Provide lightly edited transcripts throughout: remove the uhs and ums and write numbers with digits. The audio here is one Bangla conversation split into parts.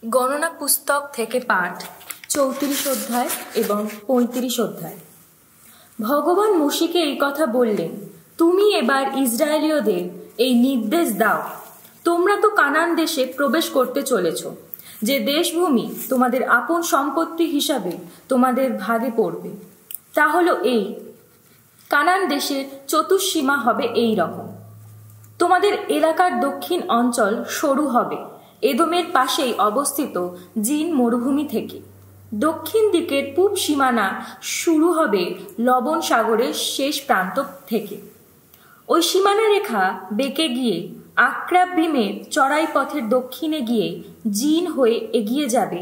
গণনা পুস্তক থেকে পাঠ 34 অধ্যায় এবং 35 অধ্যায়। ভগবান মোশিকে এই কথা বললেন, তুমি এবার ইসরায়েলীয়দের এই নির্দেশ দাও, তোমরা তো কানান দেশে প্রবেশ করতে চলেছ, যে দেশভূমি তোমাদের আপন সম্পত্তি হিসাবে তোমাদের ভাগে পড়বে। তা হলো এই, কানান দেশের চতুর্সীমা হবে এই রকম। তোমাদের এলাকার দক্ষিণ অঞ্চল সরু হবে এদোমের পাশেই অবস্থিত জিন মরুভূমি থেকে। দক্ষিণ দিকের পূব সীমানা শুরু হবে লবণ সাগরের শেষ প্রান্ত থেকে। ওই সীমানা রেখা বেঁকে গিয়ে আক্রাব্বিমের চড়াই পথের দক্ষিণে গিয়ে জিন হয়ে এগিয়ে যাবে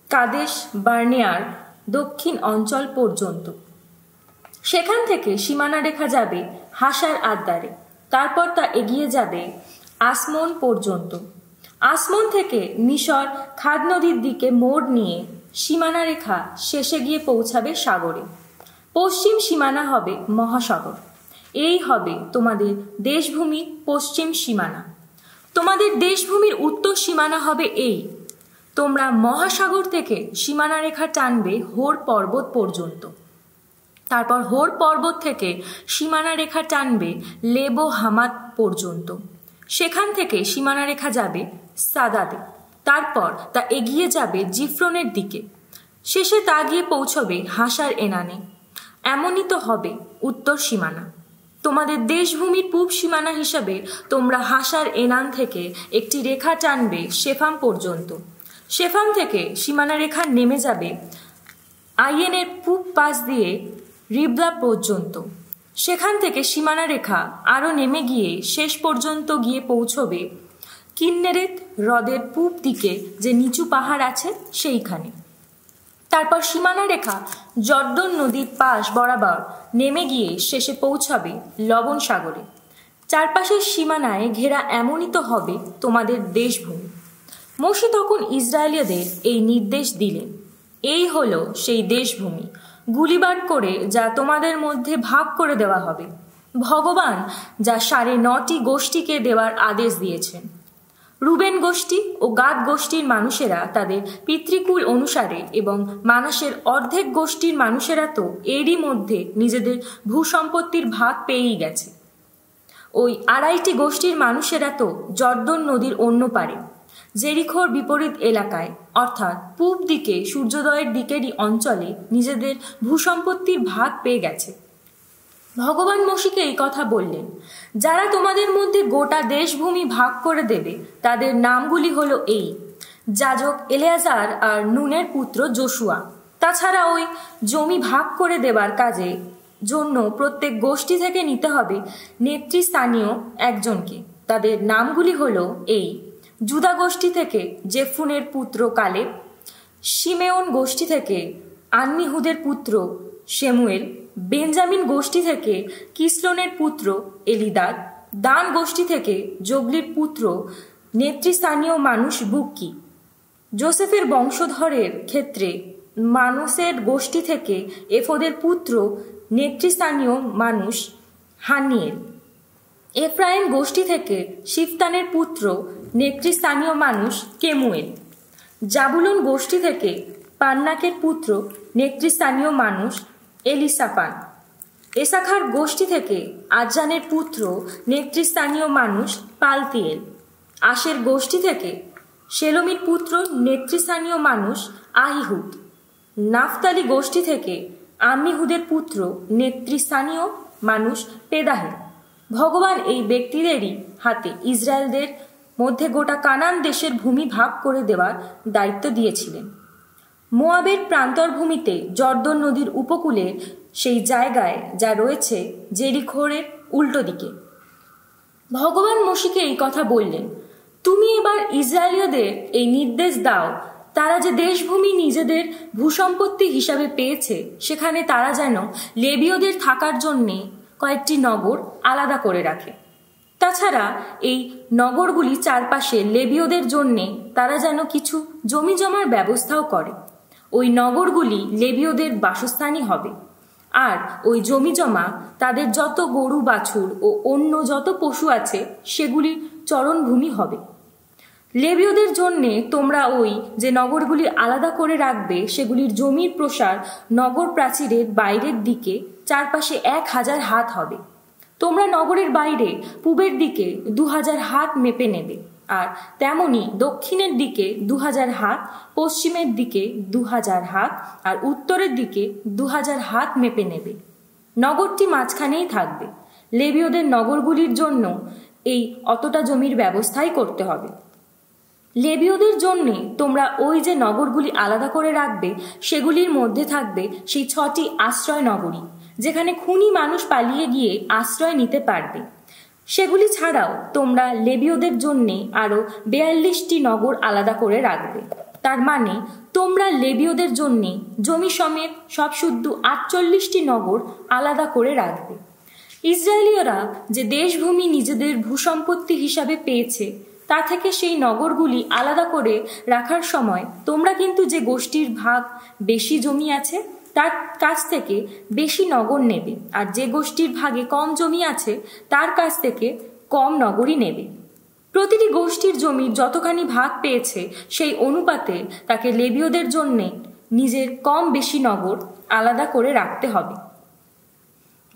কাদেশ বার্নেয়ার দক্ষিণ অঞ্চল পর্যন্ত। সেখান থেকে সীমানা রেখা যাবে হাসার আদ্দারে, তারপর তা এগিয়ে যাবে আসমন পর্যন্ত। আসমন থেকে মিশর খাদ নদীর দিকে মোড় নিয়ে সীমানা রেখা শেষে গিয়ে পৌঁছাবে সাগরে। পশ্চিম সীমানা হবে মহাসাগর। এই হবে তোমাদের দেশভূমির পশ্চিম সীমানা। তোমাদের দেশভূমির উত্তর সীমানা হবে এই, তোমরা মহাসাগর থেকে সীমানা রেখা টানবে হোর পর্বত পর্যন্ত। তারপর হোর পর্বত থেকে সীমানা রেখা টানবে লেবো হামাত পর্যন্ত। সেখান থেকে সীমানা রেখা যাবে সাদাদে, তারপর তা এগিয়ে যাবে জিফ্রনের দিকে। শেষে তা গিয়ে পৌঁছবে হাসার এনানে। এমনই তো হবে উত্তর সীমানা। তোমাদের দেশভূমির পূব সীমানা হিসাবে তোমরা হাসার এনান থেকে একটি রেখা টানবে শেফাম পর্যন্ত। শেফাম থেকে সীমানা রেখা নেমে যাবে আইয়েনের পূব পাশ দিয়ে রিবলা পর্যন্ত। সেখান থেকে সীমানা রেখা আরও নেমে গিয়ে শেষ পর্যন্ত গিয়ে পৌঁছবে কিন্নেরেত হ্রদের পূব দিকে যে নিচু পাহাড় আছে সেইখানে। তারপর সীমানা রেখা জর্দন নদীর পাশ বরাবর নেমে গিয়ে শেষে পৌঁছাবে লবণ সাগরে। চারপাশের সীমানায় ঘেরা এমনই তো হবে তোমাদের দেশভূমি। মোশে তখন ইসরায়েলীয়দের এই নির্দেশ দিলেন, এই হলো সেই দেশভূমি গুলিবাট করে যা তোমাদের মধ্যে ভাগ করে দেওয়া হবে। ভগবান যা 9.5 গোষ্ঠীকে দেওয়ার আদেশ দিয়েছেন। রুবেন গোষ্ঠী ও গাদ গোষ্ঠীর মানুষেরা তাদের পিতৃকুল অনুসারে এবং মানাসের অর্ধেক গোষ্ঠীর মানুষেরা তো এরই মধ্যে নিজেদের ভূসম্পত্তির ভাগ পেয়েই গেছে। ওই 2.5টি গোষ্ঠীর মানুষেরা তো জর্দন নদীর অন্য পারে জেরিখোর বিপরীত এলাকায়, অর্থাৎ পূব দিকে সূর্যোদয়ের দিকেরই অঞ্চলে নিজেদের ভূসম্পত্তির ভাগ পেয়ে গেছে। ভগবান মোশিকে এই কথা বললেন, যারা তোমাদের মধ্যে গোটা দেশভূমি ভাগ করে দেবে তাদের নামগুলি হলো এই, যাজক এলেয়াজার আর নুনের পুত্র যোশুয়া। তাছাড়া ওই জমি ভাগ করে দেবার কাজে জন্য প্রত্যেক গোষ্ঠী থেকে নিতে হবে নেতৃস্থানীয় একজনকে। তাদের নামগুলি হলো এই, জুদা গোষ্ঠী থেকে জেফুনের পুত্র কালেব, শিমেওন গোষ্ঠী থেকে আন্মিহুদের পুত্র শেমুয়েল, বেঞ্জামিন গোষ্ঠী থেকে কিসলোনের পুত্র এলিদাদ, দান গোষ্ঠী থেকে জগলির পুত্র নেতৃস্থানীয় মানুষ বুক্কি। যোসেফের বংশধরের ক্ষেত্রে মানুষের গোষ্ঠী থেকে এফোদের পুত্র নেতৃস্থানীয় মানুষ হানিয়েল। এফ্রাইম গোষ্ঠী থেকে শিফতানের পুত্র নেতৃস্থানীয় মানুষ কেমুয়েল। জাবুলন গোষ্ঠী থেকে পান্নাকের পুত্র নেতৃস্থানীয় মানুষ এলিসাফান। এসাখার গোষ্ঠী থেকে আজ্জানের পুত্র নেতৃস্থানীয় মানুষ পালতিয়েল। আশের গোষ্ঠী থেকে শেলোমির পুত্র নেতৃস্থানীয় মানুষ আহিহুদ। নাফতালি গোষ্ঠী থেকে আম্মিহুদের পুত্র নেতৃস্থানীয় মানুষ পেদাহে। ভগবান এই ব্যক্তিদেরই হাতে ইসরায়েলদের মধ্যে গোটা কানান দেশের ভূমি ভাগ করে দেওয়ার দায়িত্ব দিয়েছিলেন। মোয়াবের প্রান্তরভূমিতে জর্দন নদীর উপকূলে সেই জায়গায় যা রয়েছে জেরিখোরের উল্টো দিকে। ভগবান মোশিকে এই কথা বললেন, তুমি এবার ইসরায়েলীয়দের এই নির্দেশ দাও, তারা যে দেশভূমি নিজেদের ভূসম্পত্তি হিসাবে পেয়েছে সেখানে তারা যেন লেবীয়দের থাকার জন্যে কয়েকটি নগর আলাদা করে রাখে। তাছাড়া এই নগরগুলি চারপাশে লেবীয়দের জন্যে তারা যেন কিছু জমি জমার ব্যবস্থাও করে। ওই নগরগুলি লেবীয়দের বাসস্থানই হবে, আর ওই জমি জমা তাদের যত গরু বাছুর ও অন্য যত পশু আছে সেগুলির চরণভূমি হবে। লেবীয়দের জন্যে তোমরা ওই যে নগরগুলি আলাদা করে রাখবে সেগুলির জমির প্রসার নগর প্রাচীরের বাইরের দিকে চারপাশে 1000 হাত হবে। তোমরা নগরের বাইরে পূবের দিকে 2000 হাত মেপে নেবে, আর তেমনি দক্ষিণের দিকে 2000 হাত, পশ্চিমের দিকে 2000 হাত, আর উত্তরের দিকে 2000 হাত মেপে নেবে। নগরটি মাঝখানেই থাকবে। লেবীয়দের নগরগুলির জন্য এই অতটা জমির ব্যবস্থাই করতে হবে। লেবীয়দের জন্যে তোমরা ওই যে নগরগুলি আলাদা করে রাখবে সেগুলির মধ্যে থাকবে সেই 6টি আশ্রয় নগরী, যেখানে খুনি মানুষ পালিয়ে গিয়ে আশ্রয় নিতে পারবে। সেগুলি ছাড়াও তোমরা লেবীয়দের জন্যে আরও 42টি নগর আলাদা করে রাখবে। তার মানে তোমরা লেবীয়দের জন্যে জমি সমেত সব শুদ্ধ 48টি নগর আলাদা করে রাখবে। ইসরায়েলীয়রা যে দেশভূমি নিজেদের ভূসম্পত্তি হিসাবে পেয়েছে তা থেকে সেই নগরগুলি আলাদা করে রাখার সময় তোমরা কিন্তু যে গোষ্ঠীর ভাগ বেশি জমি আছে তার কাছ থেকে বেশি নগর নেবে, আর যে গোষ্ঠীর ভাগে কম জমি আছে তার কাছ থেকে কম নগরই নেবে। প্রতিটি গোষ্ঠীর জমির যতখানি ভাগ পেয়েছে সেই অনুপাতে তাকে লেবীয়দের জন্যে নিজের কম বেশি নগর আলাদা করে রাখতে হবে।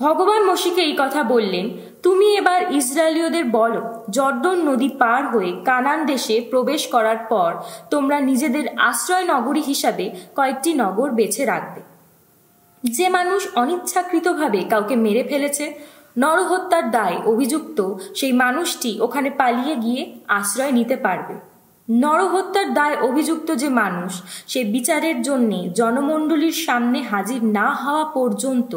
ভগবান মোশিকে এই কথা বললেন, তুমি এবার ইসরায়েলীয়দের বলো, জর্দন নদী পার হয়ে কানান দেশে প্রবেশ করার পর তোমরা নিজেদের আশ্রয় নগরী হিসাবে কয়েকটি নগর বেছে রাখবে। যে মানুষ অনিচ্ছাকৃতভাবে কাউকে মেরে ফেলেছে, নরহত্যার দায়ে অভিযুক্ত সেই মানুষটি ওখানে পালিয়ে গিয়ে আশ্রয় নিতে পারবে। নরহত্যার দায়ে অভিযুক্ত যে মানুষ সে বিচারের জন্যে জনমণ্ডলীর সামনে হাজির না হওয়া পর্যন্ত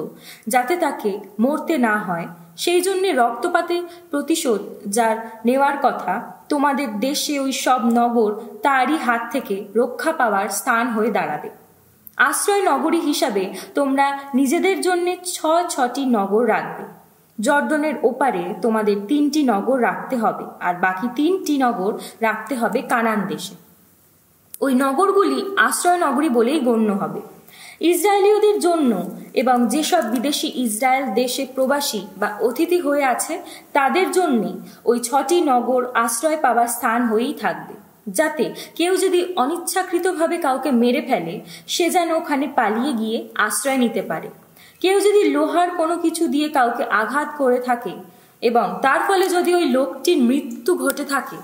যাতে তাকে মরতে না হয়, সেই জন্যে রক্তপাতে প্রতিশোধ যার নেওয়ার কথা, তোমাদের দেশে ওই সব নগর তারই হাত থেকে রক্ষা পাওয়ার স্থান হয়ে দাঁড়াবে। আশ্রয় নগরী হিসাবে তোমরা নিজেদের জন্য 6টি নগর রাখবে। জর্দনের ওপারে তোমাদের 3টি নগর রাখতে হবে, আর বাকি 3টি নগর রাখতে হবে কানান দেশে। ওই নগরগুলি আশ্রয় নগরী বলেই গণ্য হবে। ইসরায়েলীয়দের জন্য এবং যেসব বিদেশি ইসরায়েল দেশে প্রবাসী বা অতিথি হয়ে আছে তাদের জন্যে ওই 6টি নগর আশ্রয় পাওয়ার স্থান হয়েই থাকবে, যাতে কেউ যদি অনিচ্ছাকৃতভাবে কাউকে মেরে ফেলে সে যেন ওখানে পালিয়ে গিয়ে আশ্রয় নিতে পারে। কেউ যদি লোহার কোনো কিছু দিয়ে কাউকে আঘাত করে থাকে এবং তার ফলে যদি ওই লোকটির মৃত্যু ঘটে থাকে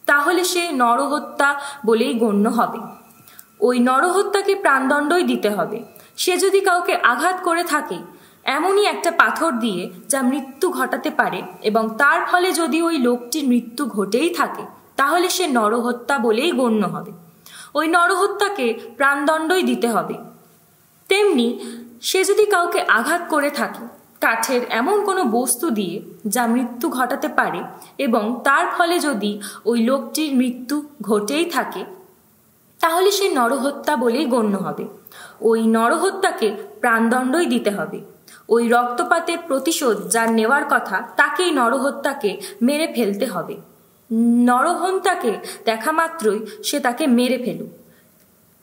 তাহলে সে নরহত্যা বলেই গণ্য হবে। ওই নরহত্যাকে প্রাণদণ্ডই দিতে হবে। সে যদি কাউকে আঘাত করে থাকে এমনই একটা পাথর দিয়ে যা মৃত্যু ঘটাতে পারে এবং তার ফলে যদি ওই লোকটির মৃত্যু ঘটেই থাকে তাহলে সে নরহত্যা বলেই গণ্য হবে। ওই নরহত্যাকে প্রাণদণ্ডই দিতে হবে। তেমনি সে যদি কাউকে আঘাত করে থাকে কাঠের এমন কোনো বস্তু দিয়ে যা মৃত্যু ঘটাতে পারে এবং তার ফলে যদি ওই লোকটির মৃত্যু ঘটেই থাকে তাহলে সে নরহত্যা বলেই গণ্য হবে। ওই নরহত্যাকে প্রাণদণ্ডই দিতে হবে। ওই রক্তপাতের প্রতিশোধ যার নেওয়ার কথা তাকেই নরহত্যাকে মেরে ফেলতে হবে। নরহত্যাকে দেখা মাত্রই সে তাকে মেরে ফেলুক।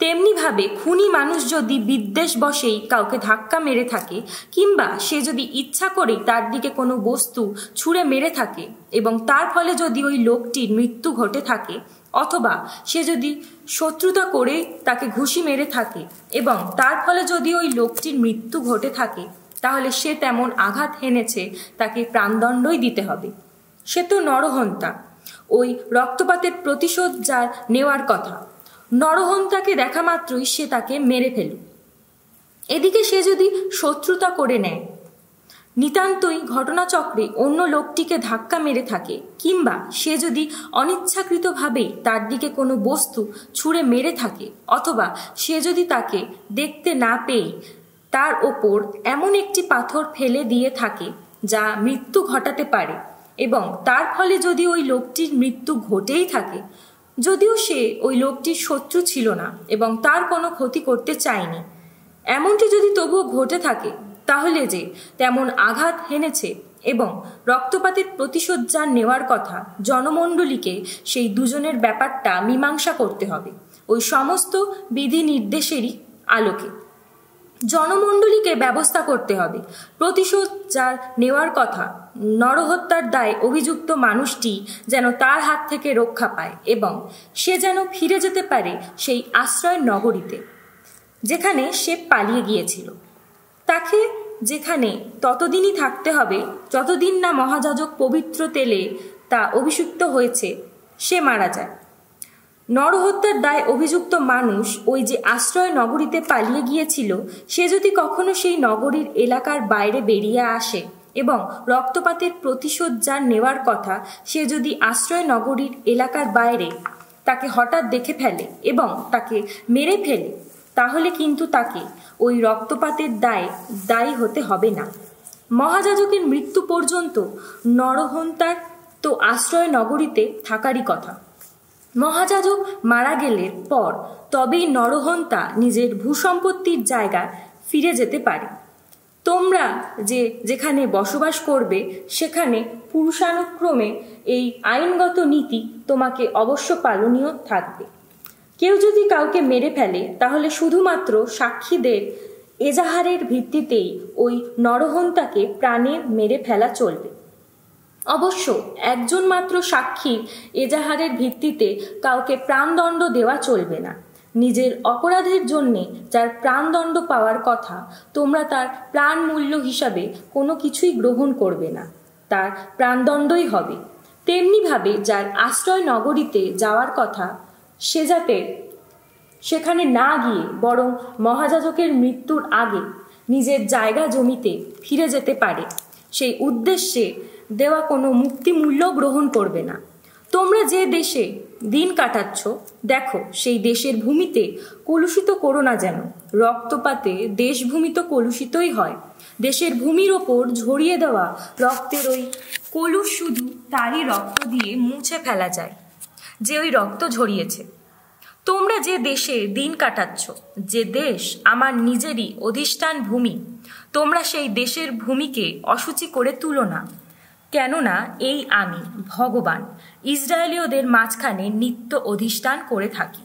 তেমনিভাবে খুনি মানুষ যদি বিদ্বেষবশেই কাউকে ধাক্কা মেরে থাকে কিংবা সে যদি ইচ্ছা করেই তার দিকে কোনো বস্তু ছুঁড়ে মেরে থাকে এবং তার ফলে যদি ওই লোকটির মৃত্যু ঘটে থাকে, অথবা সে যদি শত্রুতা করে তাকে ঘুষি মেরে থাকে এবং তার ফলে যদি ওই লোকটির মৃত্যু ঘটে থাকে, তাহলে সে তেমন আঘাত হেনেছে তাকে প্রাণদণ্ডই দিতে হবে। সে তো নরহত্যা, ওই রক্তপাতের প্রতিশোধ যার নেওয়ার কথা। নরহত্যাকে দেখা মাত্রই সে তাকে মেরে ফেলুক। এদিকে সে যদি শত্রুতা করে নেয়, নিতান্তই ঘটনাচক্রে অন্য লোকটিকে ধাক্কা মেরে থাকে কিংবা সে যদি অনিচ্ছাকৃতভাবেই তার দিকে কোনো বস্তু ছুঁড়ে মেরে থাকে, অথবা সে যদি তাকে দেখতে না পেয়ে তার ওপর এমন একটি পাথর ফেলে দিয়ে থাকে যা মৃত্যু ঘটাতে পারে এবং তার ফলে যদি ওই লোকটির মৃত্যু ঘটেই থাকে, যদিও সে ওই লোকটির শত্রু ছিল না এবং তার কোনো ক্ষতি করতে চায়নি, এমনটি যদি তবুও ঘটে থাকে, তাহলে যে তেমন আঘাত হেনেছে এবং রক্তপাতের প্রতিশোধ যার নেওয়ার কথা, জনমণ্ডলীকে সেই দুজনের ব্যাপারটা মীমাংসা করতে হবে ওই সমস্ত বিধি নির্দেশেরই আলোকে। জনমণ্ডলীকে ব্যবস্থা করতে হবে। প্রতিশোধ যার নেওয়ার কথা, নরহত্যার দায়ে অভিযুক্ত মানুষটি যেন তার হাত থেকে রক্ষা পায় এবং সে যেন ফিরে যেতে পারে সেই আশ্রয় নগরীতে যেখানে সে পালিয়ে গিয়েছিল। তাকে যেখানে ততদিনই থাকতে হবে যতদিন না মহাযাজক পবিত্র তেলে তা অভিষিক্ত হয়েছে সে মারা যায়। নরহত্যার দায়ে অভিযুক্ত মানুষ ওই যে আশ্রয় নগরীতে পালিয়ে গিয়েছিল, সে যদি কখনো সেই নগরীর এলাকার বাইরে বেরিয়ে আসে এবং রক্তপাতের প্রতিশোধ যার নেওয়ার কথা, সে যদি আশ্রয় নগরীর এলাকার বাইরে তাকে হঠাৎ দেখে ফেলে এবং তাকে মেরে ফেলে, তাহলে কিন্তু তাকে ওই রক্তপাতের দায়ী হতে হবে না। মহাযাজকের মৃত্যু পর্যন্ত নরহন্তার তো আশ্রয় নগরীতে থাকারই কথা। মহাযাজক মারা গেলে পর তবেই নরহন্তা নিজের ভূসম্পত্তির জায়গায় ফিরে যেতে পারে। তোমরা যেখানে বসবাস করবে সেখানে পুরুষানুক্রমে এই আইনগত নীতি তোমাকে অবশ্য পালনীয় থাকবে। কেউ যদি কাউকে মেরে ফেলে তাহলে শুধুমাত্র সাক্ষীদের এজাহারের ভিত্তিতেই ওই নরহন্তাকে প্রাণে মেরে ফেলা চলবে। অবশ্য একজন মাত্র সাক্ষীর এজাহারের ভিত্তিতে কাউকে প্রাণদণ্ড দেওয়া চলবে না। নিজের অপরাধের জন্যে যার প্রাণদণ্ড পাওয়ার কথা, তোমরা তার প্রাণ মূল্য হিসাবে কোনো কিছুই গ্রহণ করবে না, তার প্রাণদণ্ডই হবে। তেমনিভাবে যার আশ্রয় নগরীতে যাওয়ার কথা, সে যাতে সেখানে না গিয়ে বরং মহাযাজকের মৃত্যুর আগে নিজের জায়গা জমিতে ফিরে যেতে পারে, সেই উদ্দেশ্যে দেওয়া কোনো মুক্তিমূল্য গ্রহণ করবে না। তোমরা যে দেশে দিন কাটাচ্ছ, দেখো সেই দেশের ভূমিতে কলুষিত করো না যেন। রক্তপাতে দেশভূমি তো কলুষিতই হয়। দেশের ভূমির ওপর ঝরিয়ে দেওয়া রক্তের ওই কলুষ শুধু তারই রক্ত দিয়ে মুছে ফেলা যায় যে ওই রক্ত ঝরিয়েছে। তোমরা যে দেশে দিন কাটাচ্ছ, যে দেশ আমার নিজেরই অধিষ্ঠান ভূমি, তোমরা সেই দেশের ভূমিকে অশুচি করে তুলো না। কেননা এই আমি ভগবান ইসরায়েলীয়দের মাঝখানে নিত্য অধিষ্ঠান করে থাকি।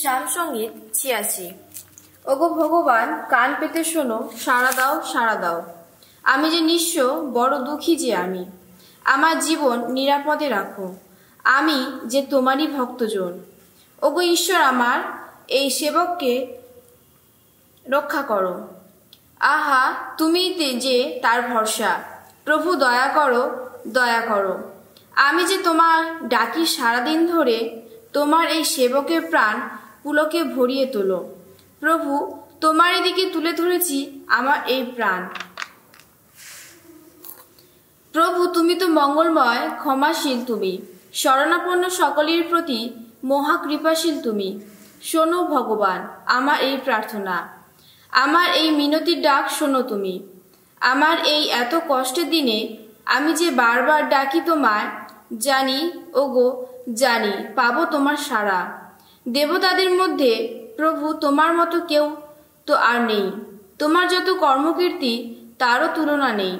শামসঙ্গীত 86। ওগো ভগবান, কান পেতে শোনো, সাড়া দাও, সাড়া দাও। আমি যে নিঃস্ব, বড় দুঃখী যে আমি, আমার জীবন নিরাপদে রাখো। আমি যে তোমারই ভক্তজন। ওগো ঈশ্বর, আমার এই সেবককে রক্ষা করো। আহা, তুমি যে তার ভরসা। প্রভু দয়া করো, দয়া করো। আমি যে তোমার ডাকি সারাদিন ধরে, তোমার এই সেবকের প্রাণ পুলকে ভরিয়ে তোলো। প্রভু, তোমার দিকে তুলে ধরেছি আমার এই প্রাণ। প্রভু, তুমি তো মঙ্গলময়, ক্ষমাশীল তুমি, শরণাপন্ন সকলের প্রতি মহাকৃপাশীল তুমি। শোনো ভগবান আমার এই প্রার্থনা, আমার এই মিনতির ডাক শোনো তুমি। আমার এই এত কষ্টের দিনে আমি যে বারবার ডাকি তোমায়, জানি ওগো জানি পাবো তোমার সাড়া। দেবতাদের মধ্যে প্রভু তোমার মতো কেউ তো আর নেই। তোমার যত কর্মকীর্তি তারও তুলনা নেই।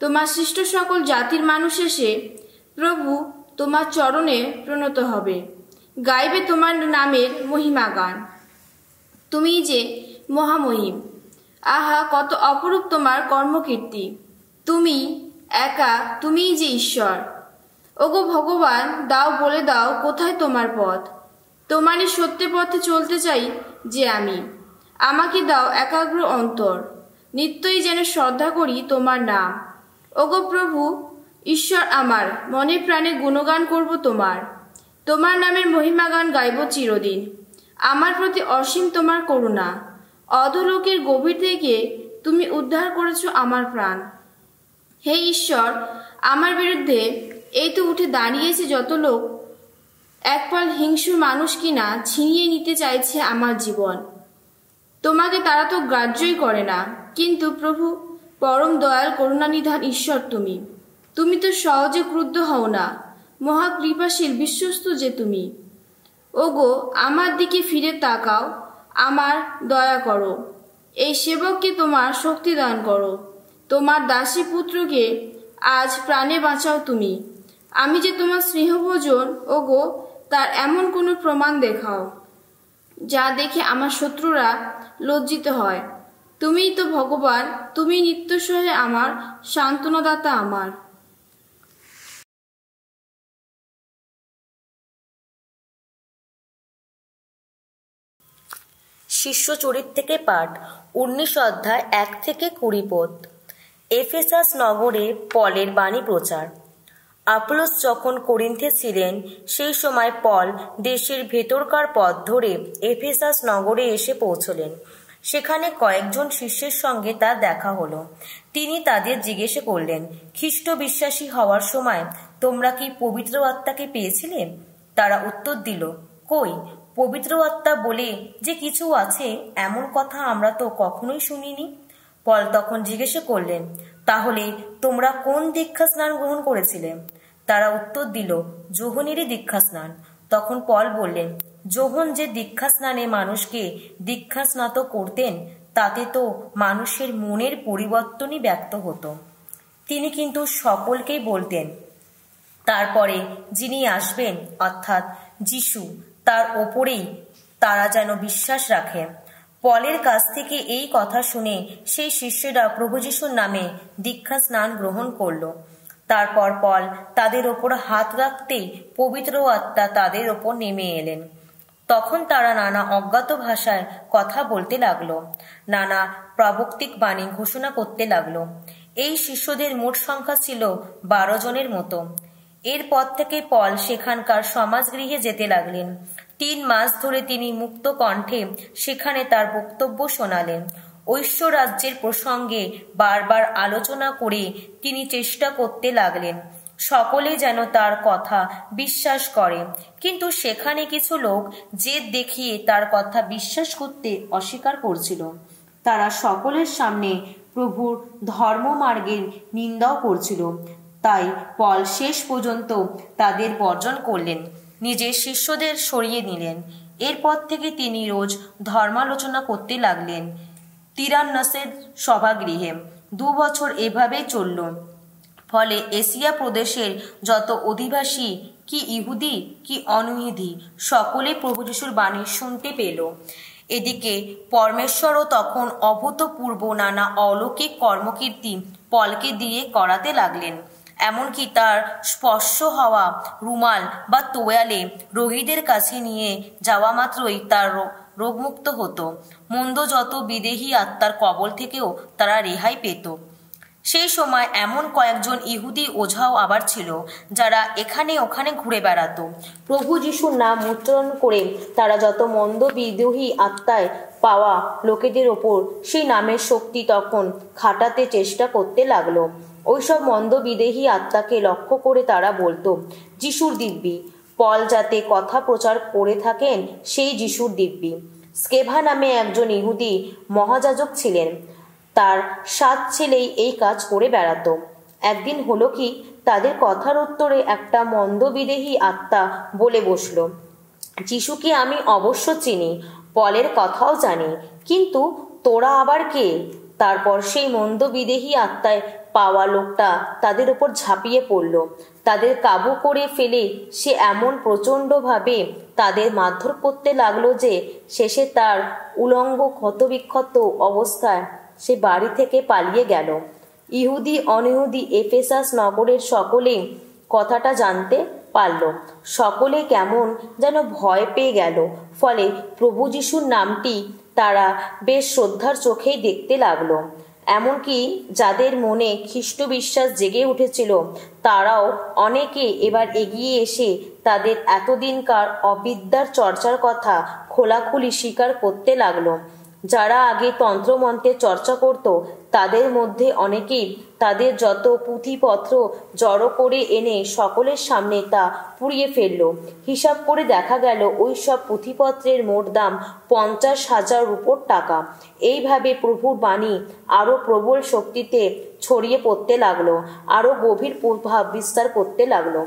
তোমার সৃষ্ট সকল জাতির মানুষ এসে প্রভু তোমার চরণে প্রণত হবে, গাইবে তোমার নামের মহিমা গান। তুমি যে মহামহিম, আহা কত অপরূপ তোমার কর্মকীর্তি। তুমি একা, তুমিই যে ঈশ্বর। ওগো ভগবান, দাও বলে দাও কোথায় তোমার পথ। তোমারই সত্য পথে চলতে চাই যে আমি। আমাকে দাও একাগ্র অন্তর, নিত্যই যেন শ্রদ্ধা করি তোমার নাম। ওগো প্রভু ঈশ্বর আমার, মনে প্রাণে গুণগান করব তোমার। তোমার নামের মহিমা গান গাইব চিরদিন। আমার প্রতি অসীম তোমার করুণা, অধোলোকের গভীর থেকে তুমি উদ্ধার করেছ আমার প্রাণ। হে ঈশ্বর, আমার বিরুদ্ধে এই তো উঠে দাঁড়িয়েছে যত লোক, একপাল হিংস্র মানুষ কিনা ছিনিয়ে নিতে চাইছে আমার জীবন। তোমাকে তারা তো গ্রাহ্যই করে না, কিন্তু প্রভু পরম দয়াল করুণানিধান ঈশ্বর তুমি। তুমি তো সহজে ক্রুদ্ধ হও না, মহাকৃপাশীল বিশ্বস্ত যে তুমি। ওগো আমার দিকে ফিরে তাকাও, আমার দয়া করো। এই সেবককে তোমার শক্তি দান করো। তোমার দাসী পুত্রকে আজ প্রাণে বাঁচাও তুমি। আমি যে তোমার স্নেহভোজন ওগো, তার এমন কোনো প্রমাণ দেখাও। যা দেখে আমার শত্রুরা লজ্জিত হয়। তুমিই তো ভগবান, তুমি নিত্যসহায় আমার, সান্ত্বনাদাতা আমার। শিষ্য চরিত থেকে পাঠ 19 অধ্যায় 1 থেকে 20 পদ। এফেসাস নগরে পলের বাণী প্রচার। আপ্পোলোস যখন করিন্থে ছিলেন সেই সময় পল দেশের ভেতরকার পথ ধরে এফেসাস নগরে এসে পৌঁছলেন। সেখানে কয়েকজন শিষ্যের সঙ্গে তার দেখা হলো। তিনি তাদের জিজ্ঞেস করলেন, খ্রিস্ট বিশ্বাসী হওয়ার সময় তোমরা কি পবিত্র আত্মাকে পেয়েছিলে? তারা উত্তর দিল, কই, পবিত্র আত্মা বলে যে কিছু আছে এমন কথা আমরা তো কখনোই শুনিনি। পল তখন জিজ্ঞেস করলেন, তাহলে তোমরা কোন দীক্ষা স্নান গ্রহণ করেছিলে? তারা উত্তর দিল, যোহনেরই দীক্ষা স্নান। তখন পল বললেন, যোহন যে দীক্ষা স্নানে মানুষকে দীক্ষা স্নাত করতেন তাতে তো মানুষের মনের পরিবর্তনই ব্যক্ত হতো। তিনি কিন্তু সকলকেই বলতেন তারপরে যিনি আসবেন অর্থাৎ যিশু, তার ওপরেই তারা যেন বিশ্বাস রাখে। পলের কাছ থেকে এই কথা শুনে সেই শিষ্যরা প্রভু যিশুর নামে দীক্ষা স্নান গ্রহণ করল। তারপর পল তাদের ওপর হাত রাখতেই পবিত্র আত্মা তাদের ওপর নেমে এলেন। তখন তারা নানা অজ্ঞাত ভাষায় কথা বলতে লাগলো, নানা প্রবক্তিক বাণী ঘোষণা করতে লাগলো। এই শিষ্যদের মোট সংখ্যা ছিল 12 জনের মতো। এরপর থেকে পল সেখানকার সমাজগৃহে যেতে লাগলেন। 3 মাস ধরে তিনি মুক্ত কণ্ঠে সেখানে তার বক্তব্য শোনালেন। ঐশ্ব রাজ্যের প্রসঙ্গে বারবার আলোচনা করে তিনি চেষ্টা করতে লাগলেন সকলে যেন তার কথা বিশ্বাস করে। কিন্তু সেখানে কিছু লোক জেদ দেখিয়ে তার কথা বিশ্বাস করতে অস্বীকার করছিল। তারা সকলের সামনে প্রভুর ধর্মমার্গের নিন্দাও করছিল। তাই পল শেষ পর্যন্ত তাদের বর্জন করলেন, নিজের শিষ্যদের সরিয়ে নিলেন। এরপর থেকে তিনি রোজ ধর্মালোচনা করতে লাগলেন তিরান্নাসের সভাগৃহে। 2 বছর এভাবেই চলল। ফলে এশিয়া প্রদেশের যত অধিবাসী, কি ইহুদি কি অনইহুদি, সকলে প্রভু যিশুর বাণী শুনতে পেল। এদিকে পরমেশ্বরও তখন অভূতপূর্ব নানা অলৌকিক কর্মকীর্তি পলকে দিয়ে করাতে লাগলেন। এমনকি তার স্পর্শ হওয়া রুমাল বা তোয়ালে রোগীদের কাছে নিয়ে যাওয়া মাত্রই তার রোগমুক্ত হতো। মন্দ যত বিদেহী আত্মার কবল থেকেও তারা রেহাই পেত। সেই সময় এমন কয়েকজন ইহুদি ওঝাও আবার ছিল, যারা এখানে ওখানে ঘুরে বেড়াতো। প্রভু যিশুর নাম উচ্চারণ করে তারা যত মন্দ বিদেহী আত্মায় পাওয়া লোকেদের ওপর সেই নামের শক্তি তখন খাটাতে চেষ্টা করতে লাগলো। ওইসব মন্দ বিদেহী আত্মাকে লক্ষ্য করে তারা বলতো, যিশুর দিব্যি। পল যাতে কথা প্রচার করে থাকেন সেই যিশুর দিব্যি। স্কেভা নামে একজন ইহুদি মহাযাজক ছিলেন। তার 7 ছেলেই এই কাজ করে বেড়াতো। একদিন হলো কি, তাদের কথার উত্তরে একটা মন্দবিদেহী আত্মা বলে বসলো, যিশুকে আমি অবশ্য চিনি, পলের কথাও জানি, কিন্তু তোরা আবার কে? তারপর সেই মন্দবিদেহী আত্মায় পাওয়া লোকটা তাদের উপর ঝাঁপিয়ে পড়ল। তাদের কাবু করে ফেলে সে এমন প্রচণ্ডভাবে তাদের মারধর করতে লাগলো যে শেষে তার উলঙ্গ ক্ষতবিক্ষত অবস্থায় সে বাড়ি থেকে পালিয়ে গেল। ইহুদি অনইহুদি এফেসাস নগরের সকলেই কথাটা জানতে পারল। সকলে কেমন যেন ভয় পেয়ে গেল। ফলে প্রভু যিশুর নামটি তারা বেশ শ্রদ্ধার চোখেই দেখতে লাগলো। এমনকি যাদের মনে খ্রিস্ট বিশ্বাস জেগে উঠেছিল তারাও অনেকে এবার এগিয়ে এসে তাদের এতদিনকার অবিদ্যার চর্চার কথা খোলাখুলি স্বীকার করতে লাগলো। যারা আগে তন্ত্রমন্ত্রের চর্চা করত তাদের মধ্যে অনেকেই তাদের যত পুঁথিপত্র জড়ো করে এনে সকলের সামনে তা পুড়িয়ে ফেলল। হিসাব করে দেখা গেল ওই সব পুঁথিপত্রের মোট দাম 50,000 রুপোর টাকা। এইভাবে প্রভুর বাণী আরও প্রবল শক্তিতে ছড়িয়ে পড়তে লাগলো, আরও গভীর প্রভাব বিস্তার করতে লাগলো।